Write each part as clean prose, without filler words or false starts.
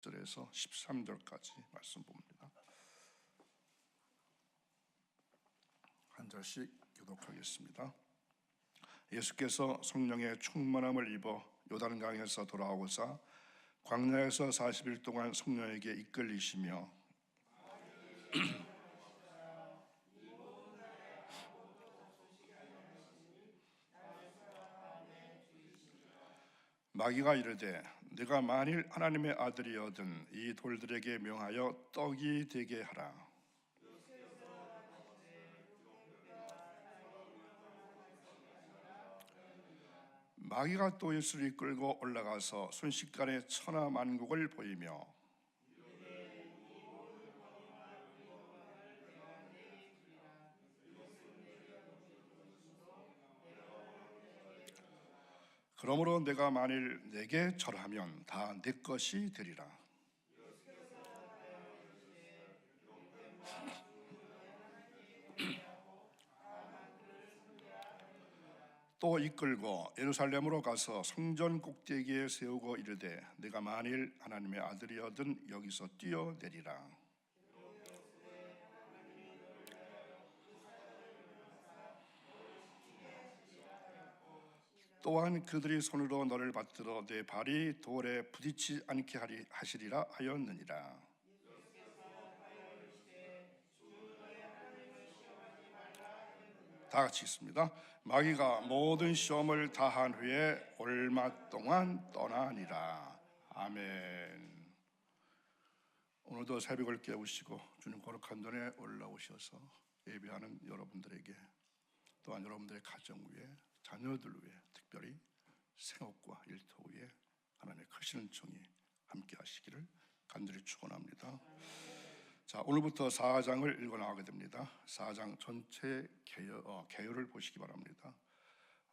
1절에서 13절까지 말씀 봅니다. 한 절씩 교독하겠습니다. 예수께서 성령의 충만함을 입어 요단강에서 돌아오고사 광야에서 40일 동안 성령에게 이끌리시며 마귀가 이르되 네가 만일 하나님의 아들이거든 이 돌들에게 명하여 떡이 되게 하라. 마귀가 또 예수를 이끌고 올라가서 순식간에 천하만국을 보이며 그러므로 내가 만일 내게 절하면 다 내 것이 되리라. 또 이끌고 예루살렘으로 가서 성전 꼭대기에 세우고 이르되 내가 만일 하나님의 아들이거든 여기서 뛰어내리라. 또한 그들이 손으로 너를 받들어 내 발이 돌에 부딪히지 않게 하시리라 하였느니라. 다 같이 읽습니다. 마귀가 모든 시험을 다한 후에 얼마 동안 떠나니라. 아멘. 오늘도 새벽을 깨우시고 주님 거룩한 전에 올라오셔서 예배하는 여러분들에게 또한 여러분들의 가정 위에 자녀들 위에 특별히 생업과 일터 위에 하나님의 크신 은총이 함께 하시기를 간절히 축원합니다. 자, 오늘부터 4장을 읽어 나가게 됩니다. 4장 전체 개요를 보시기 바랍니다.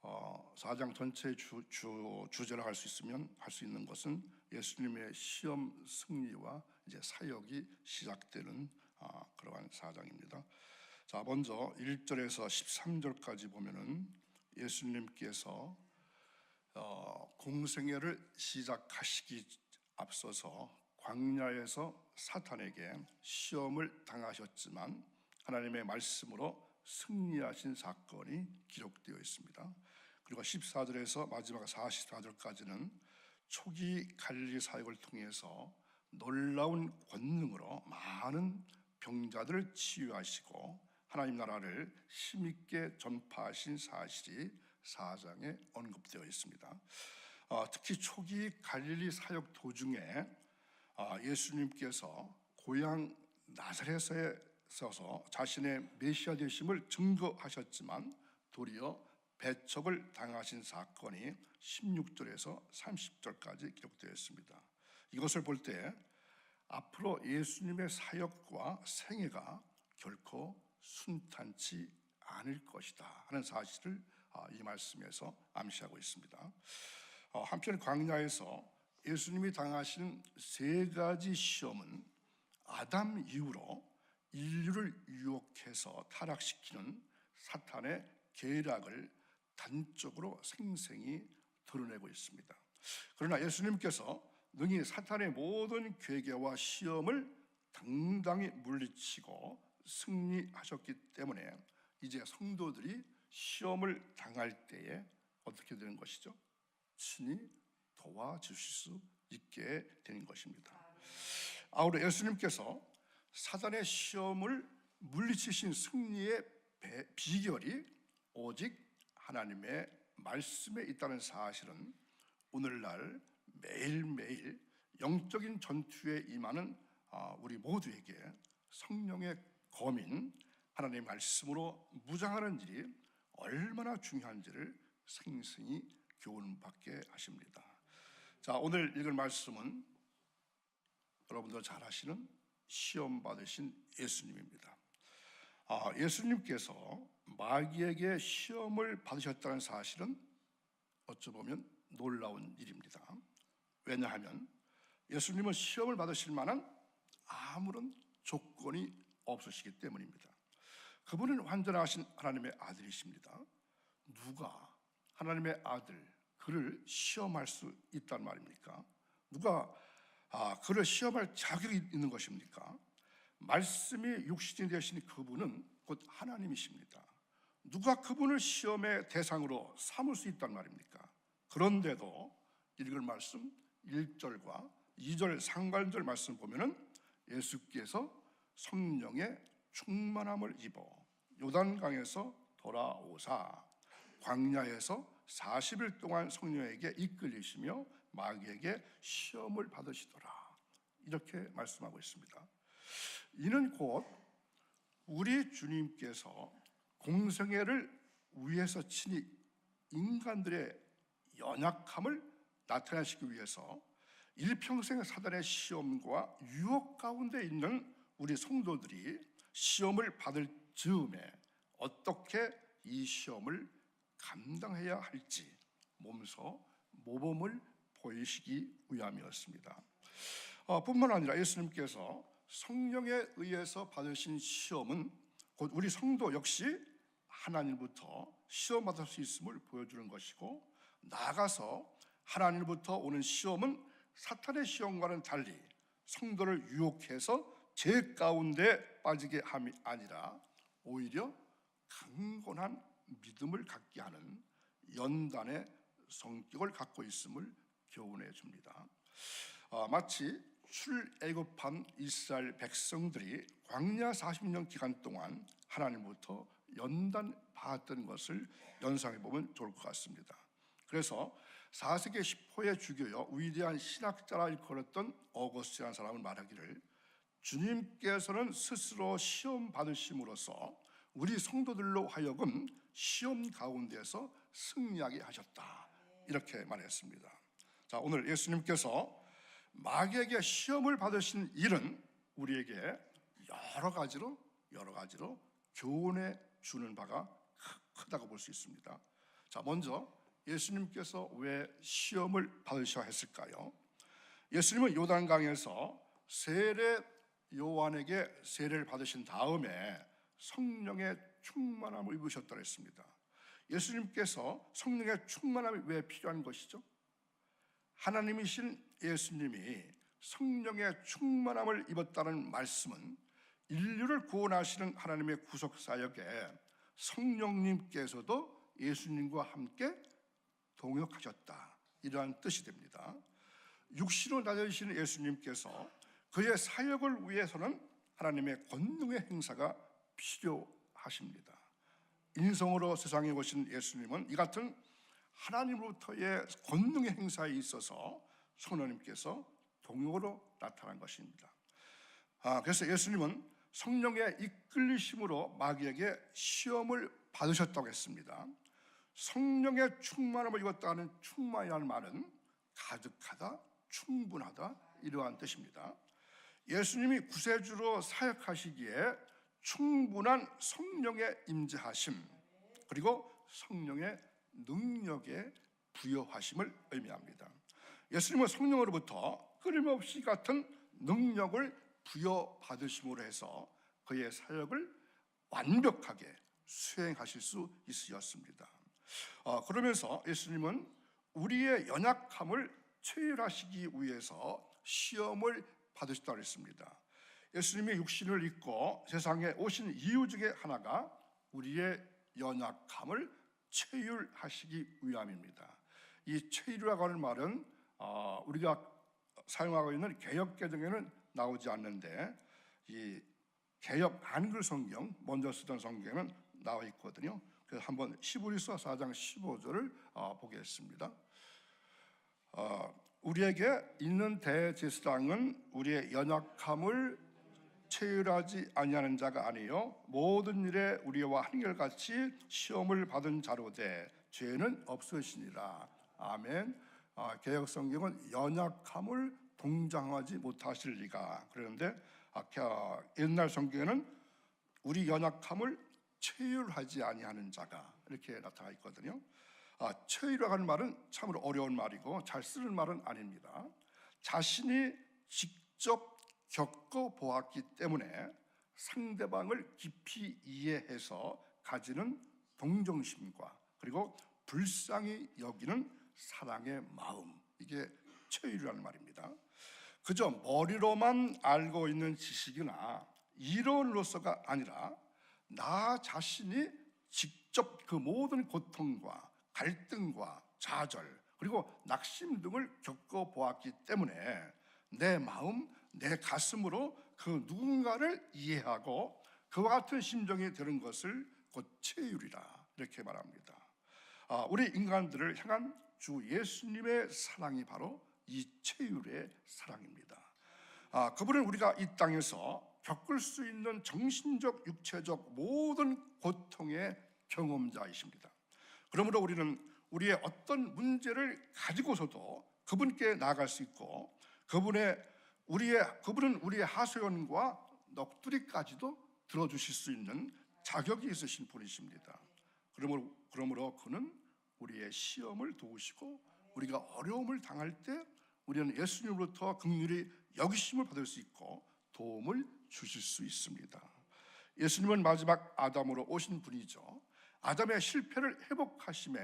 4장 전체 주제로 할 수 있는 것은 예수님의 시험 승리와 이제 사역이 시작되는 그러한 4장입니다. 자, 먼저 1절에서 13절까지 보면은 예수님께서 공생애를 시작하시기 앞서서 광야에서 사탄에게 시험을 당하셨지만 하나님의 말씀으로 승리하신 사건이 기록되어 있습니다. 그리고 14절에서 마지막 44절까지는 초기 갈릴리 사역을 통해서 놀라운 권능으로 많은 병자들을 치유하시고 하나님 나라를 힘있게 전파하신 사실이 4장에 언급되어 있습니다. 특히 초기 갈릴리 사역 도중에 예수님께서 고향 나사렛에 서서 자신의 메시아 되심을 증거하셨지만 도리어 배척을 당하신 사건이 16절에서 30절까지 기록되어 있습니다. 이것을 볼 때 앞으로 예수님의 사역과 생애가 결코 순탄치 않을 것이다 하는 사실을 이 말씀에서 암시하고 있습니다. 한편 광야에서 예수님이 당하신 세 가지 시험은 아담 이후로 인류를 유혹해서 타락시키는 사탄의 계략을 단적으로 생생히 드러내고 있습니다. 그러나 예수님께서 능히 사탄의 모든 괴계와 시험을 당당히 물리치고 승리하셨기 때문에 이제 성도들이 시험을 당할 때에 어떻게 되는 것이죠? 친히 도와주실 수 있게 되는 것입니다. 아우러 예수님께서 사단의 시험을 물리치신 승리의 비결이 오직 하나님의 말씀에 있다는 사실은 오늘날 매일매일 영적인 전투에 임하는 우리 모두에게 성령의 검인 하나님의 말씀으로 무장하는 일이 얼마나 중요한지를 생생히 교훈받게 하십니다. 자, 오늘 읽을 말씀은 여러분도 잘 아시는 시험 받으신 예수님입니다. 예수님께서 마귀에게 시험을 받으셨다는 사실은 어찌 보면 놀라운 일입니다. 왜냐하면 예수님은 시험을 받으실 만한 아무런 조건이 없으시기 때문입니다. 그분은 완전하신 하나님의 아들이십니다. 누가 하나님의 아들 그를 시험할 수 있단 말입니까? 누가 그를 시험할 자격이 있는 것입니까? 말씀이 육신이 되신 그분은 곧 하나님이십니다. 누가 그분을 시험의 대상으로 삼을 수 있단 말입니까? 그런데도 읽을 말씀 1절과 2절 상관절 말씀 보면은 예수께서 성령의 충만함을 입어 요단강에서 돌아오사 광야에서 40일 동안 성령에게 이끌리시며 마귀에게 시험을 받으시더라, 이렇게 말씀하고 있습니다. 이는 곧 우리 주님께서 공생애를 위해서 친히 인간들의 연약함을 나타내시기 위해서 일평생 사단의 시험과 유혹 가운데 있는 우리 성도들이 시험을 받을 즈음에 어떻게 이 시험을 감당해야 할지 몸소 모범을 보이시기 위함이었습니다. 뿐만 아니라 예수님께서 성령에 의해서 받으신 시험은 곧 우리 성도 역시 하나님부터 시험받을 수 있음을 보여주는 것이고, 나아가서 하나님부터 오는 시험은 사탄의 시험과는 달리 성도를 유혹해서 죄 가운데 빠지게 함이 아니라 오히려 강건한 믿음을 갖게 하는 연단의 성격을 갖고 있음을 교훈해 줍니다. 마치 출애굽한 이스라엘 백성들이 광야 40년 기간 동안 하나님부터 연단 받았던 것을 연상해 보면 좋을 것 같습니다. 그래서 4세기 10호의 주교여 위대한 신학자라 일컬었던 어거스틴이라는 사람은 말하기를, 주님께서는 스스로 시험 받으심으로써 우리 성도들로 하여금 시험 가운데서 승리하게 하셨다, 이렇게 말했습니다. 자, 오늘 예수님께서 마귀에게 시험을 받으신 일은 우리에게 여러 가지로 교훈해 주는 바가 크다고 볼 수 있습니다. 자, 먼저 예수님께서 왜 시험을 받으셔야 했을까요? 예수님은 요단강에서 세례 요한에게 세례를 받으신 다음에 성령의 충만함을 입으셨다고 했습니다. 예수님께서 성령의 충만함이 왜 필요한 것이죠? 하나님이신 예수님이 성령의 충만함을 입었다는 말씀은 인류를 구원하시는 하나님의 구속사역에 성령님께서도 예수님과 함께 동역하셨다, 이러한 뜻이 됩니다. 육신으로 나타나신 예수님께서 그의 사역을 위해서는 하나님의 권능의 행사가 필요하십니다. 인성으로 세상에 오신 예수님은 이 같은 하나님으로부터의 권능의 행사에 있어서 성령님께서 동역으로 나타난 것입니다. 그래서 예수님은 성령의 이끌리심으로 마귀에게 시험을 받으셨다고 했습니다. 성령의 충만함을 입었다는 충만이라는 말은 가득하다, 충분하다, 이러한 뜻입니다. 예수님이 구세주로 사역하시기에 충분한 성령의 임재하심, 그리고 성령의 능력의 부여하심을 의미합니다. 예수님은 성령으로부터 끊임없이 같은 능력을 부여받으심으로 해서 그의 사역을 완벽하게 수행하실 수 있으셨습니다. 그러면서 예수님은 우리의 연약함을 체휼하시기 위해서 시험을 받으셨다고 했습니다. 예수님이 육신을 입고 세상에 오신 이유 중에 하나가 우리의 연약함을 체휼하시기 위함입니다. 이 체휼이라고 하는 말은 우리가 사용하고 있는 개역개정에는 나오지 않는데 이 개역 한글 성경, 먼저 쓰던 성경에는 나와 있거든요. 그래서 한번 히브리서 4장 15절을 보겠습니다. 우리에게 있는 대제사장은 우리의 연약함을 체휼하지 아니하는 자가 아니요 모든 일에 우리와 한결같이 시험을 받은 자로되 죄는 없으시니라. 아멘. 개역 성경은 연약함을 동정하지 못하실 리가, 그런데 옛날 성경에는 우리 연약함을 체휼하지 아니하는 자가, 이렇게 나타나 있거든요. 체휼이라고 하는 말은 참으로 어려운 말이고 잘 쓰는 말은 아닙니다. 자신이 직접 겪어보았기 때문에 상대방을 깊이 이해해서 가지는 동정심과 그리고 불쌍히 여기는 사랑의 마음, 이게 체휼이라는 말입니다. 그저 머리로만 알고 있는 지식이나 이론으로서가 아니라 나 자신이 직접 그 모든 고통과 갈등과 좌절 그리고 낙심 등을 겪어보았기 때문에 내 마음, 내 가슴으로 그 누군가를 이해하고 그와 같은 심정이 되는 것을 곧 체휼이라 이렇게 말합니다. 우리 인간들을 향한 주 예수님의 사랑이 바로 이 체휼의 사랑입니다. 그분은 우리가 이 땅에서 겪을 수 있는 정신적, 육체적 모든 고통의 경험자이십니다. 그러므로 우리는 우리의 어떤 문제를 가지고서도 그분께 나아갈 수 있고 그분은 우리의 하소연과 넋두리까지도 들어주실 수 있는 자격이 있으신 분이십니다. 그러므로 그는 우리의 시험을 도우시고 우리가 어려움을 당할 때 우리는 예수님으로부터 긍휼히 여기심을 받을 수 있고 도움을 주실 수 있습니다. 예수님은 마지막 아담으로 오신 분이죠. 아담의 실패를 회복하심에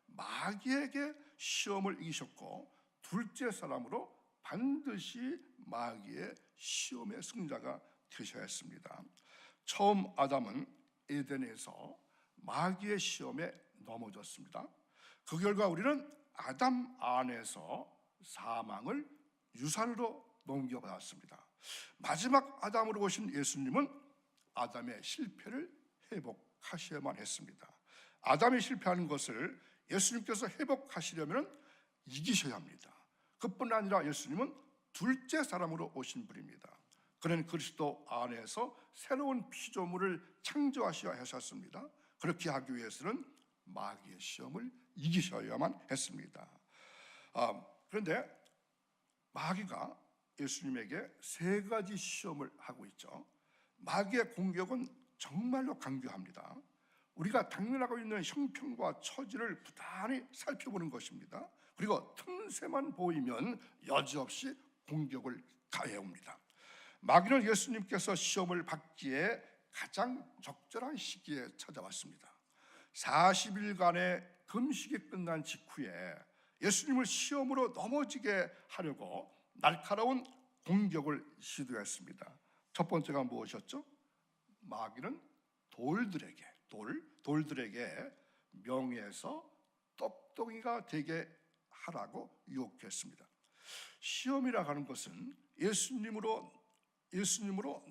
마귀에게 시험을 이기셨고 둘째 사람으로 반드시 마귀의 시험의 승자가 되셔야 했습니다. 처음 아담은 에덴에서 마귀의 시험에 넘어졌습니다. 그 결과 우리는 아담 안에서 사망을 유산으로 넘겨받았습니다. 마지막 아담으로 오신 예수님은 아담의 실패를 회복하셔야만 했습니다. 아담이 실패하는 것을 예수님께서 회복하시려면 이기셔야 합니다. 그뿐 아니라 예수님은 둘째 사람으로 오신 분입니다. 그는 그리스도 안에서 새로운 피조물을 창조하셔야 하셨습니다. 그렇게 하기 위해서는 마귀의 시험을 이기셔야만 했습니다. 그런데 마귀가 예수님에게 세 가지 시험을 하고 있죠. 마귀의 공격은 정말로 강교합니다. 우리가 당면하고 있는 형편과 처지를 부단히 살펴보는 것입니다. 그리고 틈새만 보이면 여지없이 공격을 가해옵니다. 마귀는 예수님께서 시험을 받기에 가장 적절한 시기에 찾아왔습니다. 40일간의 금식이 끝난 직후에 예수님을 시험으로 넘어지게 하려고 날카로운 공격을 시도했습니다. 첫 번째가 무엇이었죠? 마귀는 돌들에게 명예에서 똑똑이가 되게 하라고 유혹했습니다. 시험이라 하는 것은 예수님으로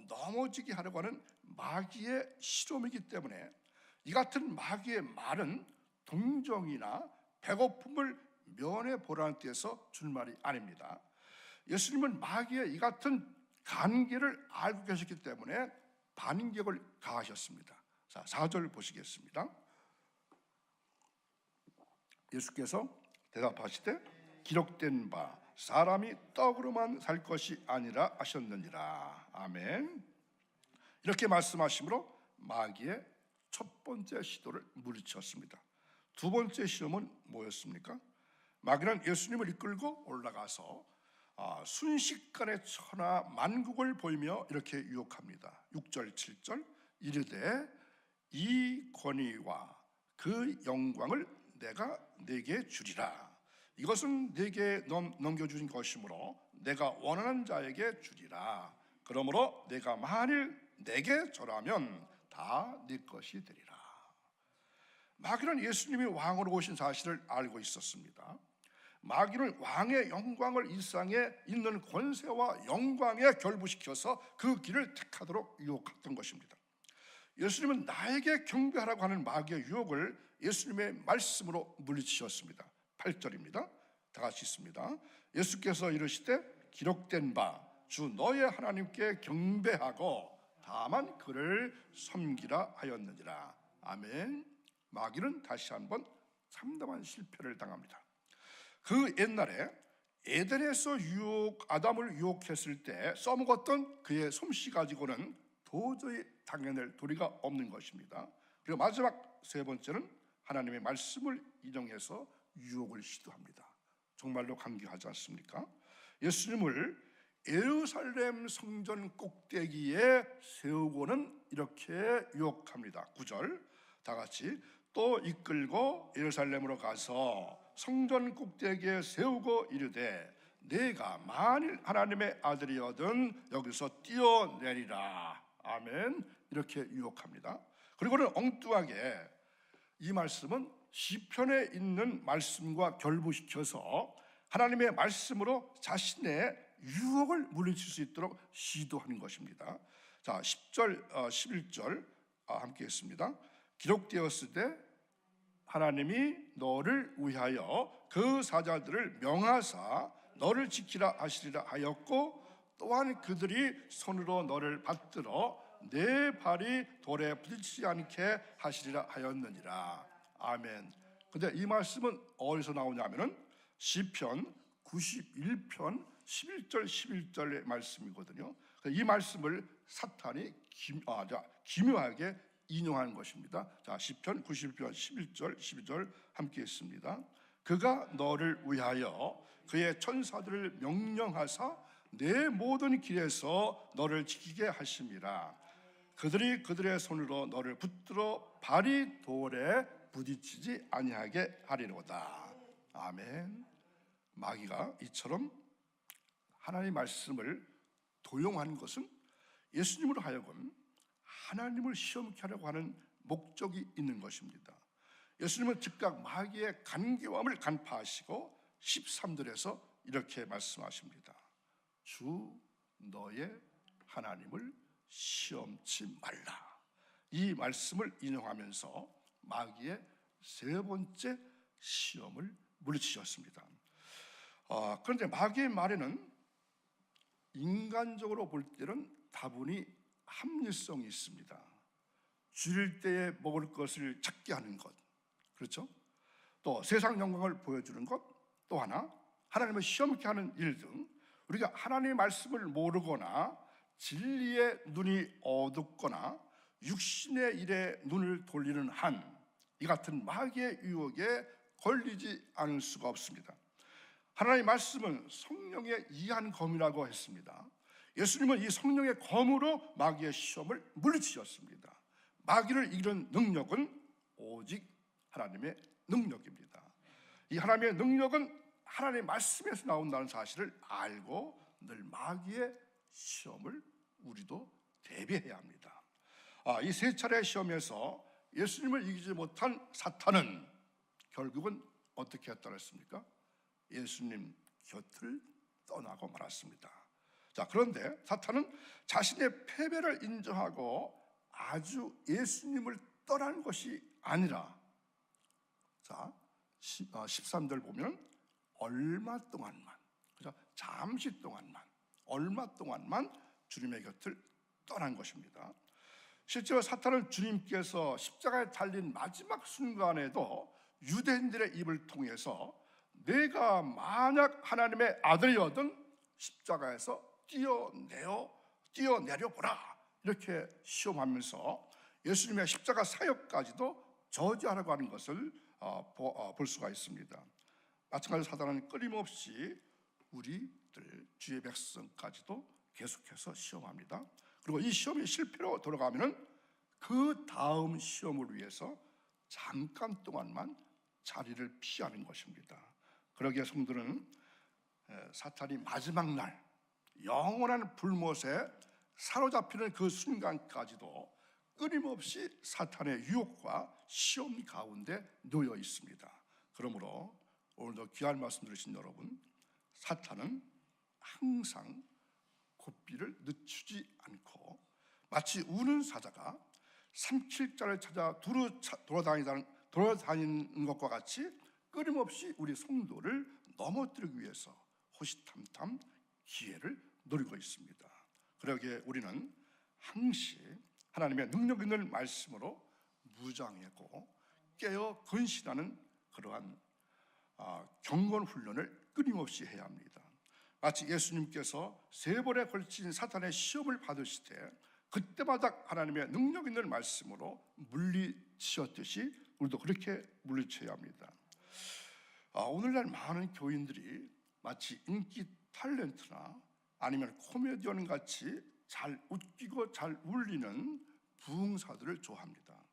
넘어지게 하려고 하는 마귀의 실험이기 때문에 이 같은 마귀의 말은 동정이나 배고픔을 면해보라는 뜻에서 준 말이 아닙니다. 예수님은 마귀의 이 같은 간계를 알고 계셨기 때문에 반격을 가하셨습니다. 자, 4절 보시겠습니다. 예수께서 대답하시되 기록된 바 사람이 떡으로만 살 것이 아니라 하셨느니라. 아멘. 이렇게 말씀하심으로 마귀의 첫 번째 시도를 물리쳤습니다. 두 번째 시험은 뭐였습니까? 마귀는 예수님을 이끌고 올라가서 순식간에 천하 만국을 보이며 이렇게 유혹합니다. 6절 7절 이르되 이 권위와 그 영광을 내가 네게 주리라. 이것은 네게 넘겨주신 것이므로 내가 원하는 자에게 주리라. 그러므로 내가 만일 내게 절하면 다 네 것이 되리라. 마귀는 예수님이 왕으로 오신 사실을 알고 있었습니다. 마귀는 왕의 영광을 이 세상에 있는 권세와 영광에 결부시켜서 그 길을 택하도록 유혹했던 것입니다. 예수님은 나에게 경배하라고 하는 마귀의 유혹을 예수님의 말씀으로 물리치셨습니다. 8절입니다. 다 같이 있습니다. 예수께서 이르시되 기록된 바 주 너의 하나님께 경배하고 다만 그를 섬기라 하였느니라. 아멘. 마귀는 다시 한번 참담한 실패를 당합니다. 그 옛날에 에덴에서 아담을 유혹했을 때 써먹었던 그의 솜씨 가지고는 도저히 당해낼 도리가 없는 것입니다. 그리고 마지막 세 번째는 하나님의 말씀을 인용해서 유혹을 시도합니다. 정말로 강교하지 않습니까? 예수님을 예루살렘 성전 꼭대기에 세우고는 이렇게 유혹합니다. 9절 다 같이 또 이끌고 예루살렘으로 가서 성전 꼭대기에 세우고 이르되 내가 만일 하나님의 아들이거든 여기서 뛰어내리라. 아멘. 이렇게 유혹합니다. 그리고는 엉뚱하게 이 말씀은 시편에 있는 말씀과 결부시켜서 하나님의 말씀으로 자신의 유혹을 물리칠 수 있도록 시도하는 것입니다. 자, 10절, 11절 함께 했습니다. 기록되었을 때 하나님이 너를 위하여 그 사자들을 명하사 너를 지키라 하시리라 하였고 또한 그들이 손으로 너를 받들어 내 발이 돌에 부딪히지 않게 하시리라 하였느니라. 아멘. 근데 이 말씀은 어디서 나오냐면은 시편 91편 11절 11절의 말씀이거든요. 이 말씀을 사탄이 기묘하게 인용하는 것입니다. 자, 시편 91편 11절 12절 함께 했습니다. 그가 너를 위하여 그의 천사들을 명령하사 내 모든 길에서 너를 지키게 하심이라. 그들이 그들의 손으로 너를 붙들어 발이 돌에 부딪히지 아니하게 하리로다. 아멘. 마귀가 이처럼 하나님의 말씀을 도용한 것은 예수님으로 하여금 하나님을 시험케 하려고 하는 목적이 있는 것입니다. 예수님은 즉각 마귀의 간교함을 간파하시고 13절에서 이렇게 말씀하십니다. 주 너의 하나님을 시험치 말라. 이 말씀을 인용하면서 마귀의 세 번째 시험을 물리치셨습니다. 그런데 마귀의 말에는 인간적으로 볼 때는 다분히 합리성이 있습니다. 줄일 때에 먹을 것을 찾게 하는 것, 그렇죠? 또 세상 영광을 보여주는 것, 또 하나 하나님을 시험케 하는 일 등 우리가 하나님의 말씀을 모르거나 진리의 눈이 어둡거나 육신의 일에 눈을 돌리는 한 이 같은 마귀의 유혹에 걸리지 않을 수가 없습니다. 하나님의 말씀은 성령의 이한 검이라고 했습니다. 예수님은 이 성령의 검으로 마귀의 시험을 물리치셨습니다. 마귀를 이기는 능력은 오직 하나님의 능력입니다. 이 하나님의 능력은 하나님의 말씀에서 나온다는 사실을 알고 늘 마귀의 시험을 우리도 대비해야 합니다. 이 세 차례 시험에서 예수님을 이기지 못한 사탄은 결국은 어떻게 했다고 했습니까? 예수님 곁을 떠나고 말았습니다. 자, 그런데 사탄은 자신의 패배를 인정하고 아주 예수님을 떠난 것이 아니라, 자, 13절 보면 얼마 동안만, 그죠? 잠시 동안만, 얼마 동안만 주님의 곁을 떠난 것입니다. 실제로 사탄은 주님께서 십자가에 달린 마지막 순간에도 유대인들의 입을 통해서 내가 만약 하나님의 아들이거든 십자가에서 뛰어내려 보라 이렇게 시험하면서 예수님의 십자가 사역까지도 저지하려고 하는 것을 볼 수가 있습니다. 마찬가지로 사단은 끊임없이 우리들 주의 백성까지도 계속해서 시험합니다. 그리고 이 시험이 실패로 돌아가면은 그 다음 시험을 위해서 잠깐 동안만 자리를 피하는 것입니다. 그러기에 성도는 사탄이 마지막 날 영원한 불못에 사로잡히는 그 순간까지도 끊임없이 사탄의 유혹과 시험 가운데 놓여 있습니다. 그러므로 오늘도 귀한 말씀 들으신 여러분, 사탄은 항상 고삐를 늦추지 않고 마치 우는 사자가 삼킬자를 찾아 돌아다니는 것과 같이 끊임없이 우리 성도를 넘어뜨리기 위해서 호시탐탐 기회를 노리고 있습니다. 그러기에 우리는 항시 하나님의 능력 있는 말씀으로 무장하고 깨어 근신하는 그러한 경건 훈련을 끊임없이 해야 합니다. 마치 예수님께서 세 번에 걸친 사탄의 시험을 받으실 때 그때마다 하나님의 능력 있는 말씀으로 물리치셨듯이 우리도 그렇게 물리쳐야 합니다. 오늘날 많은 교인들이 마치 인기 탤런트나 아니면 코미디언 같이 잘 웃기고 잘 울리는 부흥사들을 좋아합니다.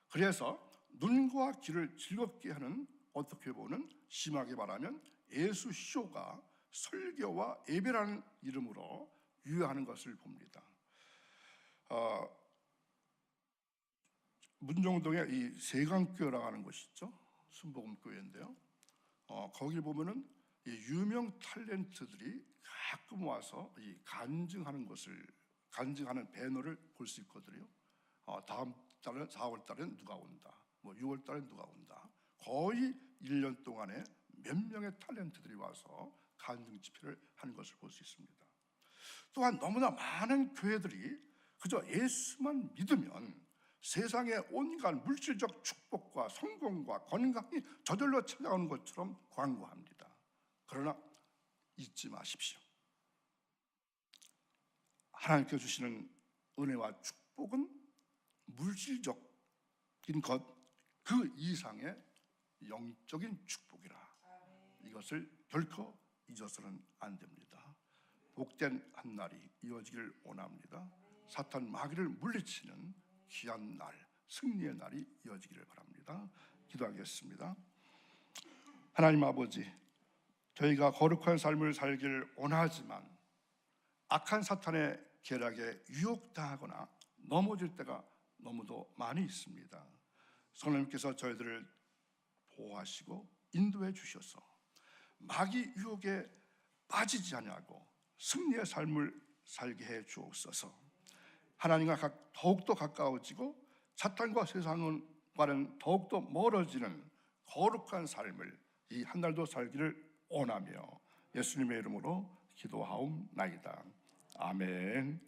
그래서 눈과 귀를 즐겁게 하는, 어떻게 보면 심하게 말하면 예수쇼가 설교와 예배라는 이름으로 유효하는 것을 봅니다. 문정동에 이 세강교회라고 하는 곳이 있죠. 순복음교회인데요. 거기 보면은 이 유명 탤런트들이 가끔 와서 이 간증하는 배너를 볼 수 있거든요. 다음 달은 4월 달엔 누가 온다, 뭐 6월 달엔 누가 온다. 거의 1년 동안에 몇 명의 탤런트들이 와서 간증 집회를 하는 것을 볼 수 있습니다. 또한 너무나 많은 교회들이 그저 예수만 믿으면 세상의 온갖 물질적 축복과 성공과 건강이 저절로 찾아오는 것처럼 광고합니다. 그러나 잊지 마십시오. 하나님께서 주시는 은혜와 축복은 물질적인 것 그 이상의 영적인 축복이라. 이것을 결코 잊어서는 안 됩니다. 복된 한 날이 이어지기를 원합니다. 사탄 마귀를 물리치는 귀한 날, 승리의 날이 이어지기를 바랍니다. 기도하겠습니다. 하나님 아버지, 저희가 거룩한 삶을 살기를 원하지만 악한 사탄의 계략에 유혹당하거나 넘어질 때가 너무도 많이 있습니다. 성령님께서 저희들을 보호하시고 인도해 주셔서 마귀 유혹에 빠지지 않냐고 승리의 삶을 살게 해 주옵소서. 하나님과 더욱더 가까워지고 사탄과 세상과는 더욱더 멀어지는 거룩한 삶을 이 한 날도 살기를 원하며 예수님의 이름으로 기도하옵나이다. 아멘.